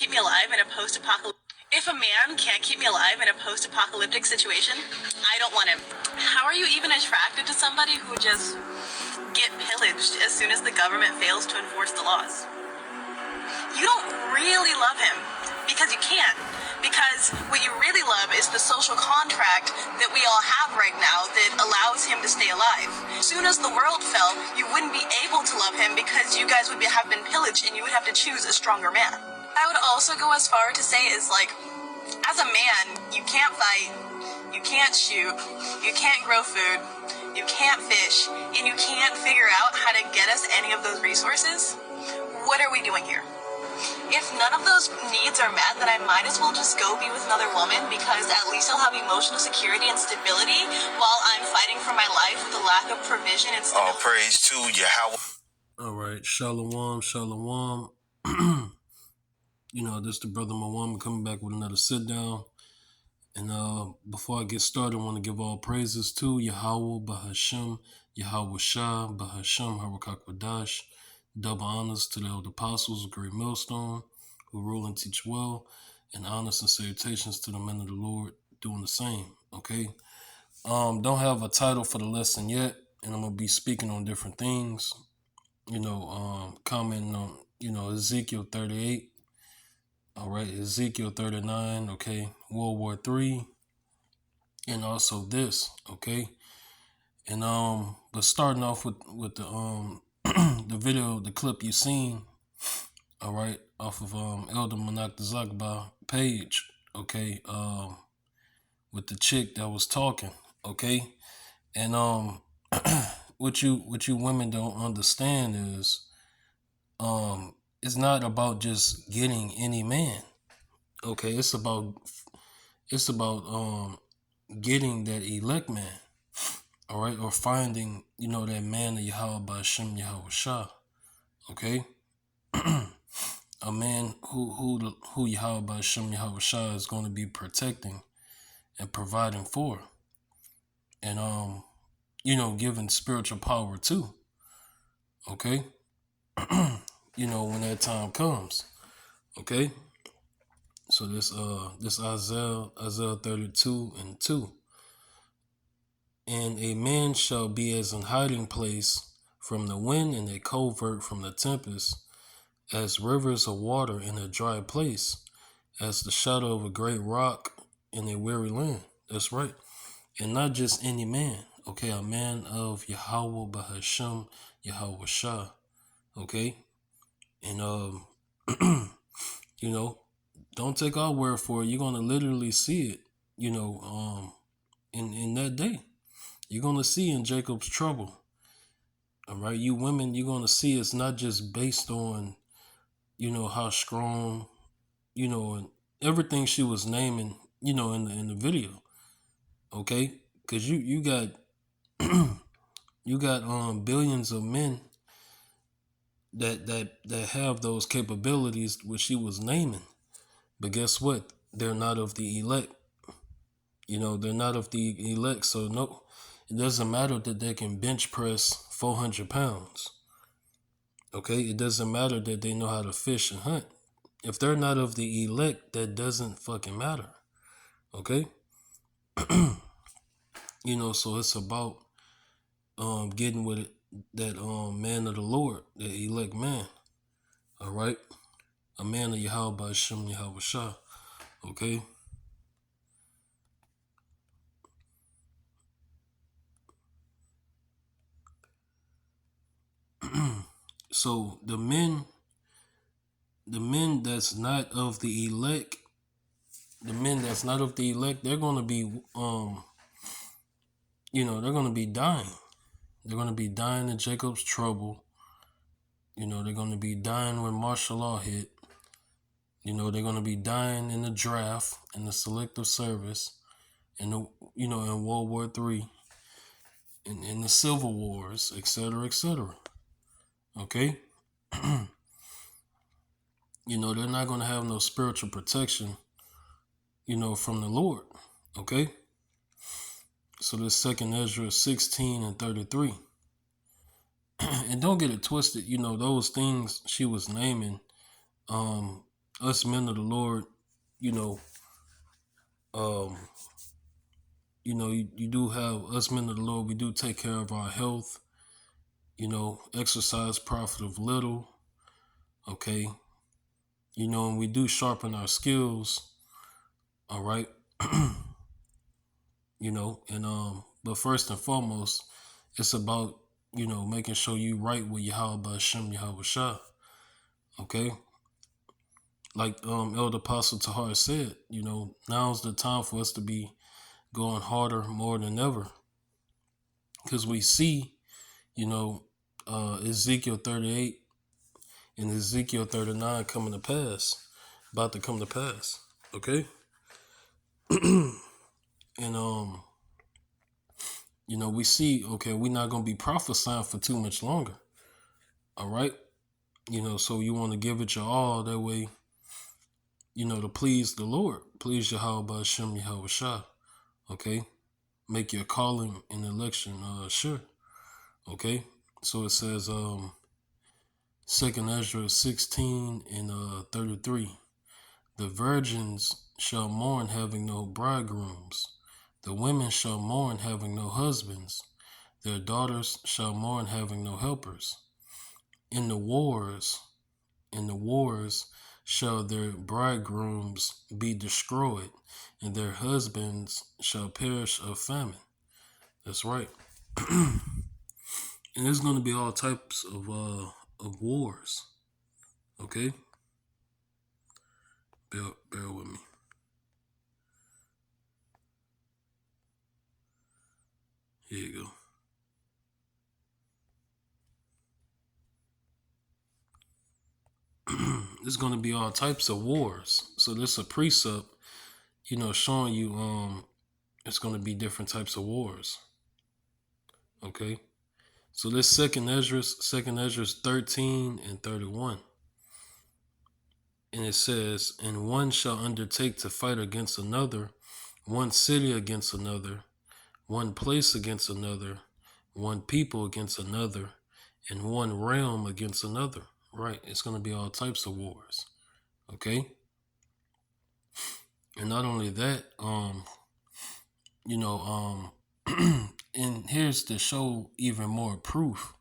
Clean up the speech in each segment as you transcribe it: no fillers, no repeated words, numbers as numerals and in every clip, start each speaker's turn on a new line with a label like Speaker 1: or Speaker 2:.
Speaker 1: keep me alive in a post-apocalyptic... If a man can't keep me alive in a post-apocalyptic situation, I don't want him. How are you even attracted to somebody who just get pillaged as soon as the government fails to enforce the laws? You don't really love him because you can't. Because what you really love is the social contract that we all have right now that allows him to stay alive. As soon as the world fell, you wouldn't be able to love him because you guys would have been pillaged and you would have to choose a stronger man. I would also go as far to say is like, as a man, you can't fight, you can't shoot, you can't grow food, you can't fish, and you can't figure out how to get us any of those resources. What are we doing here? If none of those needs are met, then I might as well just go be with another woman because at least I'll have emotional security and stability while I'm fighting for my life with a lack of provision and stability.
Speaker 2: All praise to Yahweh.
Speaker 3: All right, shalom, shalom. This the brother Mawam coming back with another sit down. And before I get started, I want to give all praises to Yahweh, Bahashem, Yahweh Shah, Bahashem, Harakak Wadash. Double honors to the elder apostles of Great Millstone who rule and teach well, and honors and salutations to the men of the Lord doing the same. Okay. Don't have a title for the lesson yet, and I'm gonna be speaking on different things. Commenting on Ezekiel 38. All right, Ezekiel 39. Okay, World War III, and also this. Okay, and but starting off with the the video, the clip you seen, all right, off of Elder Manak Zakba page, okay, with the chick that was talking, okay, and what you women don't understand is, it's not about just getting any man, okay, it's about getting that elect man. All right, or finding, that man of Yahweh by Hashem Yahweh Shah, okay? A man who Yahweh by Hashem Yahweh Shah is going to be protecting and providing for, and giving spiritual power too, okay? When that time comes, okay? So this Isaiah 32:2. And a man shall be as an hiding place from the wind and a covert from the tempest, as rivers of water in a dry place, as the shadow of a great rock in a weary land. That's right. And not just any man, okay? A man of Yahweh Bahashem Yahweh Shah, okay? And, don't take our word for it. You're going to literally see it, in that day. You're going to see in Jacob's trouble, all right? You women, you're going to see it's not just based on, how strong, and everything she was naming, in the video, okay? Because you got you got billions of men that have those capabilities which she was naming, but guess what? They're not of the elect. They're not of the elect, so no. It doesn't matter that they can bench press 400 pounds. Okay? It doesn't matter that they know how to fish and hunt. If they're not of the elect, that doesn't fucking matter. Okay? So it's about getting with it, that man of the Lord, the elect man. All right? A man of Yahweh by Hashem Yahweh Shah. Okay? So the men that's not of the elect, they're going to be, they're going to be dying. They're going to be dying in Jacob's trouble. They're going to be dying when martial law hit. They're going to be dying in the draft, in the selective service, in the, in World War III, in the Civil Wars, etc., etc. Okay? They're not going to have no spiritual protection, from the Lord. Okay? So this 2nd Ezra 16:33. And don't get it twisted, those things she was naming, us men of the Lord, you know, you do have us men of the Lord. We do take care of our health. Exercise profiteth little. Okay. And we do sharpen our skills. All right. But first and foremost, it's about, making sure you right with Yahweh Hashem Yahweh Shah. Okay. Like Elder Apostle Tahar said, now's the time for us to be going harder more than ever. Because we see, Ezekiel 38 and Ezekiel 39 coming to pass, about to come to pass. Okay? And we see, okay, we're not gonna be prophesying for too much longer. All right? So you want to give it your all, that way, to please the Lord, please Yahweh Hashem Yahweh Shah. Okay? Make your calling and election sure. Okay? So it says 2nd Ezra 16 and 33. The virgins shall mourn having no bridegrooms. The women shall mourn having no husbands. Their daughters shall mourn having no helpers. In the wars shall their bridegrooms be destroyed, and their husbands shall perish of famine. That's right. And there's going to be all types of wars. Okay? Bear with me. Here you go. There's going to be all types of wars. So this is a precept, showing you it's going to be different types of wars. Okay? So this second Ezra 13 and 31. And it says, and one shall undertake to fight against another, one city against another, one place against another, one people against another, and one realm against another. Right? It's going to be all types of wars. Okay? And not only that, and here's to show even more proof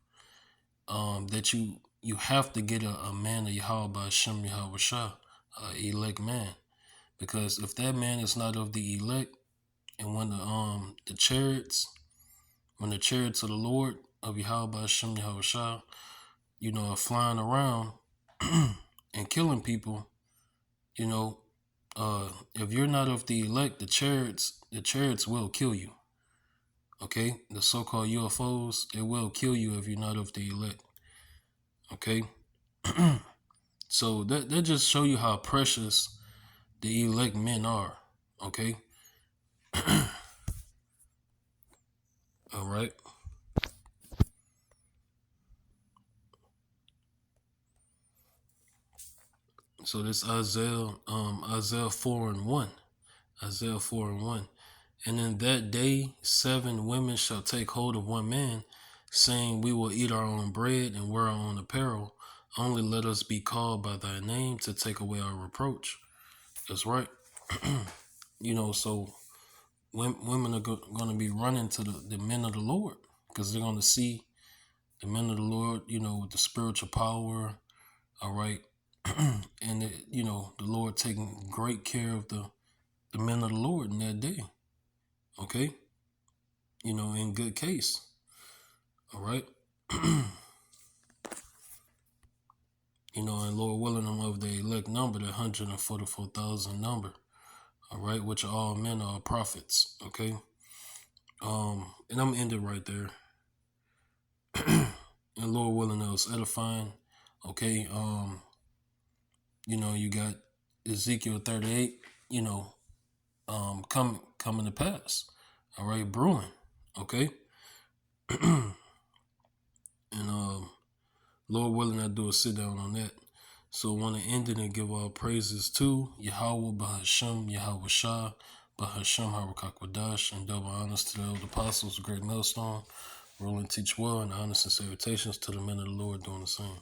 Speaker 3: that you have to get a man of Yahweh Hashem Yahweh Shah, elect man. Because if that man is not of the elect, and when the chariots of the Lord of Yahweh Hashem Yahweh Shah, are flying around and killing people, if you're not of the elect, the chariots will kill you. Okay? The so-called UFOs, they will kill you if you're not of the elect. Okay? So that just show you how precious the elect men are. Okay? All right. So this Isaiah 4 and 1. Isaiah 4 and 1. And in that day 7 women shall take hold of one man, saying, we will eat our own bread and wear our own apparel. Only let us be called by thy name to take away our reproach. That's right. So women are going to be running to the men of the Lord, because they're going to see the men of the Lord, with the spiritual power. All right. And, the Lord taking great care of the men of the Lord in that day. Okay. In good case. All right. And Lord willing, I'm of the elect number, the 144,000 number. All right. Which are all men are prophets. Okay. And I'm ending right there. And Lord willing, that was edifying. Okay. You got Ezekiel 38, coming to pass. All right, brewing. Okay. And Lord willing, I do a sit down on that. So I want to end it and give all praises to Yahweh Bahashem Yahweh Shah Bahashem Harakakwadash, and double honors to the elder apostles, great millstone, rule and teach well, and honest and salutations to the men of the Lord doing the same.